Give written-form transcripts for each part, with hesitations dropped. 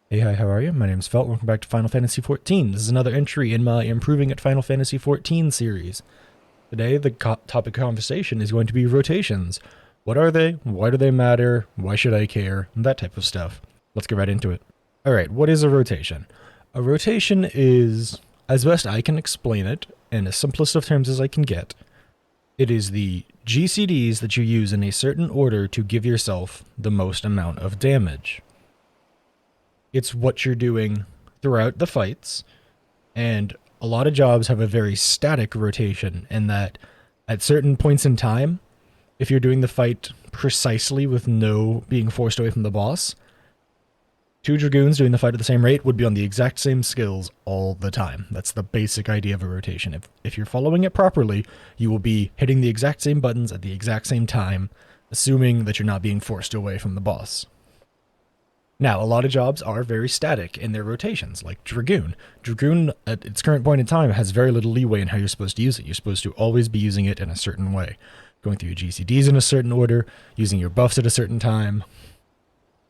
Hey, hi, how are you? My name's Felt. Welcome back to Final Fantasy XIV. This is another entry in my Improving at Final Fantasy XIV series. Today, the topic of conversation is going to be rotations. What are they? Why do they matter? Why should I care? And that type of stuff. Let's get right into it. Alright, what is a rotation? A rotation is, as best I can explain it, in the simplest of terms as I can get, it is the GCDs that you use in a certain order to give yourself the most amount of damage. It's what you're doing throughout the fights, and a lot of jobs have a very static rotation in that at certain points in time, if you're doing the fight precisely with no being forced away from the boss, two Dragoons doing the fight at the same rate would be on the exact same skills all the time. That's the basic idea of a rotation. If you're following it properly, you will be hitting the exact same buttons at the exact same time, assuming that you're not being forced away from the boss. Now, a lot of jobs are very static in their rotations, like Dragoon. Dragoon, at its current point in time, has very little leeway in how you're supposed to use it. You're supposed to always be using it in a certain way. Going through your GCDs in a certain order, using your buffs at a certain time,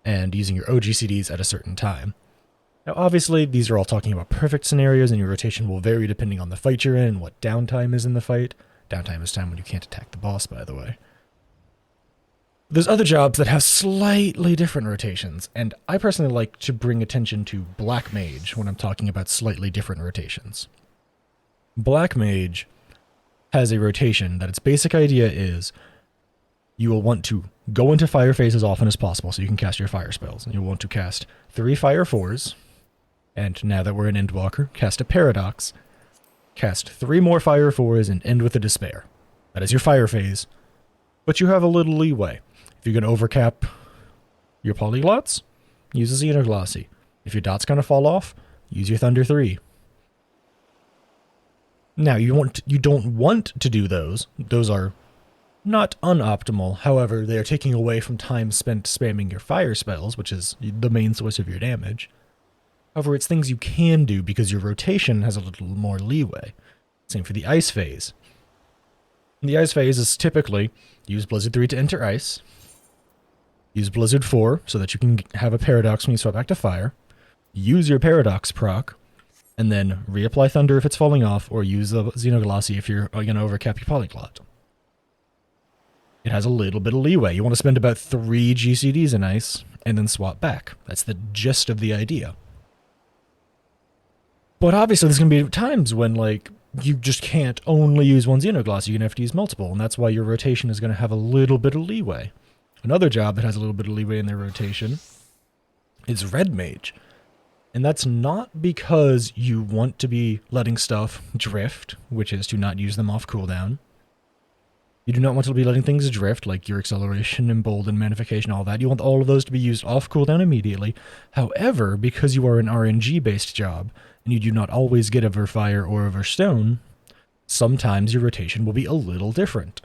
and using your OGCDs at a certain time. Now, obviously, these are all talking about perfect scenarios, and your rotation will vary depending on the fight you're in and what downtime is in the fight. Downtime is time when you can't attack the boss, by the way. There's other jobs that have slightly different rotations, and I personally like to bring attention to Black Mage when I'm talking about slightly different rotations. Black Mage has a rotation that its basic idea is you will want to go into fire phase as often as possible so you can cast your fire spells. And you'll want to cast 3 Fire 4s, and now that we're in Endwalker, cast a Paradox, cast 3 more Fire 4s, and end with a Despair. That is your fire phase, but you have a little leeway. If you're going to overcap your polyglots, use a Xenoglossy. If your dots kind of fall off, use your Thunder 3. Now, you don't want to do those. Those are not unoptimal. However, they are taking away from time spent spamming your fire spells, which is the main source of your damage. However, it's things you can do because your rotation has a little more leeway. Same for the Ice Phase. The Ice Phase is typically use Blizzard 3 to enter Ice, use Blizzard 4 so that you can have a Paradox when you swap back to Fire, use your Paradox proc, and then reapply Thunder if it's falling off, or use the Xenoglossy if you're going to overcap your Polyglot. It has a little bit of leeway. You want to spend about 3 GCDs in Ice, and then swap back. That's the gist of the idea. But obviously there's going to be times when, like, you just can't only use one Xenoglossy, you're going to have to use multiple, and that's why your rotation is going to have a little bit of leeway. Another job that has a little bit of leeway in their rotation is Red Mage. And that's not because you want to be letting stuff drift, which is to not use them off cooldown. You do not want to be letting things drift, like your acceleration, embolden, magnification, all that. You want all of those to be used off cooldown immediately. However, because you are an RNG-based job, and you do not always get over fire or over stone, sometimes your rotation will be a little different.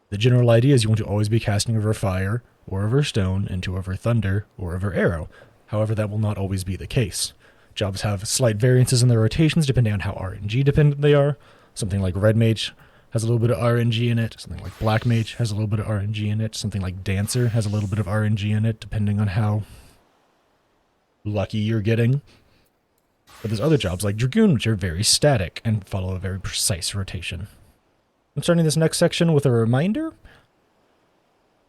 The general idea is you want to always be casting over fire, or over stone, into over thunder, or over arrow. However, that will not always be the case. Jobs have slight variances in their rotations depending on how RNG dependent they are. Something like Red Mage has a little bit of RNG in it. Something like Black Mage has a little bit of RNG in it. Something like Dancer has a little bit of RNG in it, depending on how lucky you're getting. But there's other jobs like Dragoon, which are very static and follow a very precise rotation. I'm starting this next section with a reminder.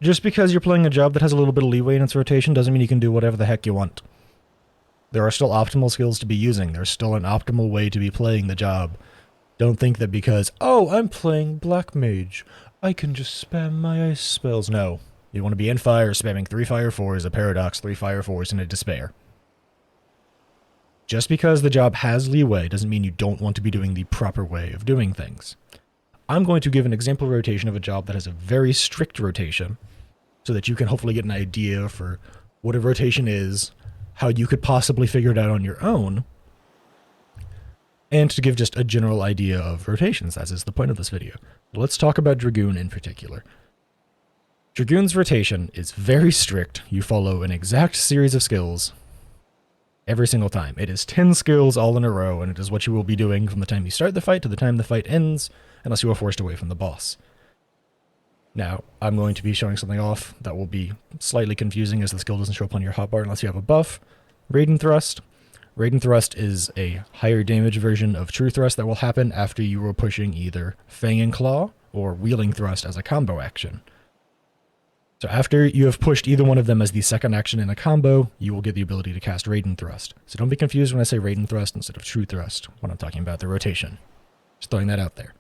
Just because you're playing a job that has a little bit of leeway in its rotation doesn't mean you can do whatever the heck you want. There are still optimal skills to be using. There's still an optimal way to be playing the job. Don't think that because, oh, I'm playing Black Mage, I can just spam my ice spells. No. You want to be in fire, spamming 3 Fire 4s, a Paradox, 3 Fire 4s, and a Despair. Just because the job has leeway doesn't mean you don't want to be doing the proper way of doing things. I'm going to give an example rotation of a job that has a very strict rotation, so that you can hopefully get an idea for what a rotation is, how you could possibly figure it out on your own, and to give just a general idea of rotations, as is the point of this video. Let's talk about Dragoon in particular. Dragoon's rotation is very strict. You follow an exact series of skills every single time. It is 10 skills all in a row, and it is what you will be doing from the time you start the fight to the time the fight ends, unless you are forced away from the boss. Now, I'm going to be showing something off that will be slightly confusing as the skill doesn't show up on your hotbar unless you have a buff. Raiden Thrust. Raiden Thrust is a higher damage version of True Thrust that will happen after you are pushing either Fang and Claw or Wheeling Thrust as a combo action. So after you have pushed either one of them as the second action in a combo, you will get the ability to cast Raiden Thrust. So don't be confused when I say Raiden Thrust instead of True Thrust when I'm talking about the rotation. Just throwing that out there.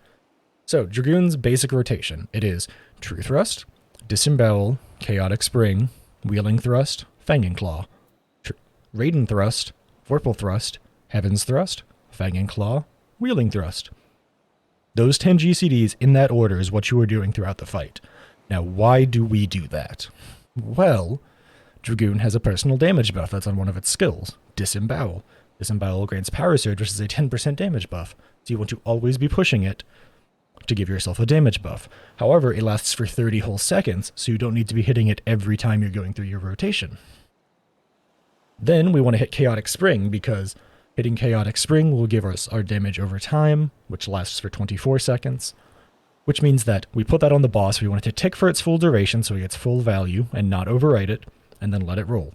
So Dragoon's basic rotation. It is True Thrust, Disembowel, Chaotic Spring, Wheeling Thrust, Fang and Claw, Raiden Thrust, Vorpal Thrust, Heaven's Thrust, Fang and Claw, Wheeling Thrust. Those 10 GCDs in that order is what you are doing throughout the fight. Now, why do we do that? Well, Dragoon has a personal damage buff that's on one of its skills, Disembowel. Disembowel grants Power Surge, which is a 10% damage buff, so you want to always be pushing it to give yourself a damage buff. However, it lasts for 30 whole seconds, so you don't need to be hitting it every time you're going through your rotation. Then we want to hit Chaotic Spring, because hitting Chaotic Spring will give us our damage over time, which lasts for 24 seconds, which means that we put that on the boss. We want it to tick for its full duration so it gets full value and not overwrite it, and then let it roll.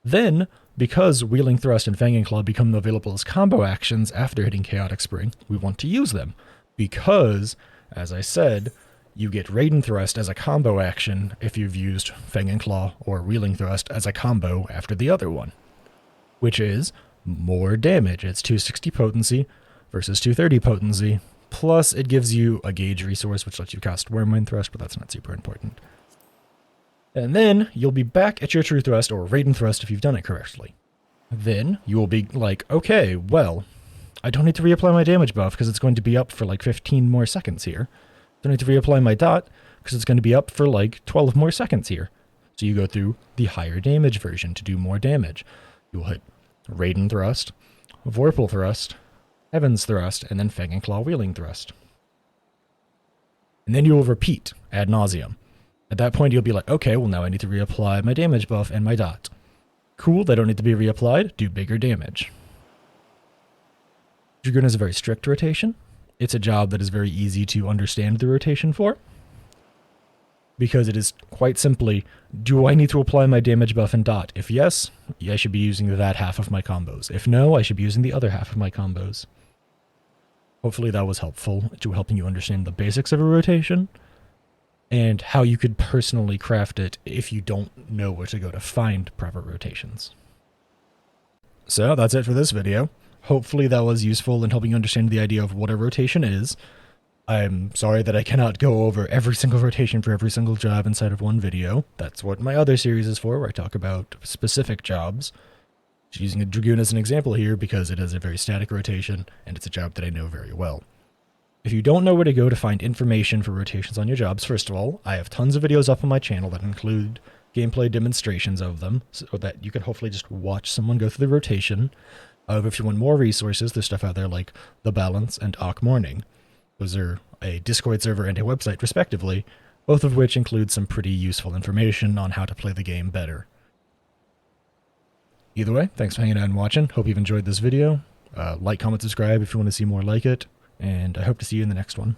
Then, because Wheeling Thrust and Fang and Claw become available as combo actions after hitting Chaotic Spring, we want to use them, because, as I said, you get Raiden Thrust as a combo action if you've used Fang and Claw or Wheeling Thrust as a combo after the other one, which is more damage. It's 260 potency versus 230 potency, plus it gives you a gauge resource which lets you cast Wormwind Thrust, but that's not super important. And then you'll be back at your True Thrust or Raiden Thrust if you've done it correctly. Then you will be like, okay, well, I don't need to reapply my damage buff because it's going to be up for like 15 more seconds here. Don't need to reapply my dot because it's going to be up for like 12 more seconds here. So you go through the higher damage version to do more damage. You'll hit Raiden Thrust, Vorpal Thrust, Heaven's Thrust, and then Fang and Claw Wheeling Thrust. And then you will repeat ad nauseum. At that point you'll be like, okay, well now I need to reapply my damage buff and my dot. Cool, they don't need to be reapplied, do bigger damage. Dragoon has a very strict rotation. It's a job that is very easy to understand the rotation for, because it is quite simply, do I need to apply my damage buff and dot? If yes, I should be using that half of my combos. If no, I should be using the other half of my combos. Hopefully that was helpful to helping you understand the basics of a rotation, and how you could personally craft it if you don't know where to go to find proper rotations. So that's it for this video. Hopefully that was useful in helping you understand the idea of what a rotation is. I'm sorry that I cannot go over every single rotation for every single job inside of one video. That's what my other series is for, where I talk about specific jobs. Just using a Dragoon as an example here because it has a very static rotation, and it's a job that I know very well. If you don't know where to go to find information for rotations on your jobs, first of all, I have tons of videos up on my channel that include gameplay demonstrations of them, so that you can hopefully just watch someone go through the rotation. However, if you want more resources, there's stuff out there like The Balance and Auk Morning. Those are a Discord server and a website, respectively, both of which include some pretty useful information on how to play the game better. Either way, thanks for hanging out and watching. Hope you've enjoyed this video. Like, comment, subscribe if you want to see more like it, and I hope to see you in the next one.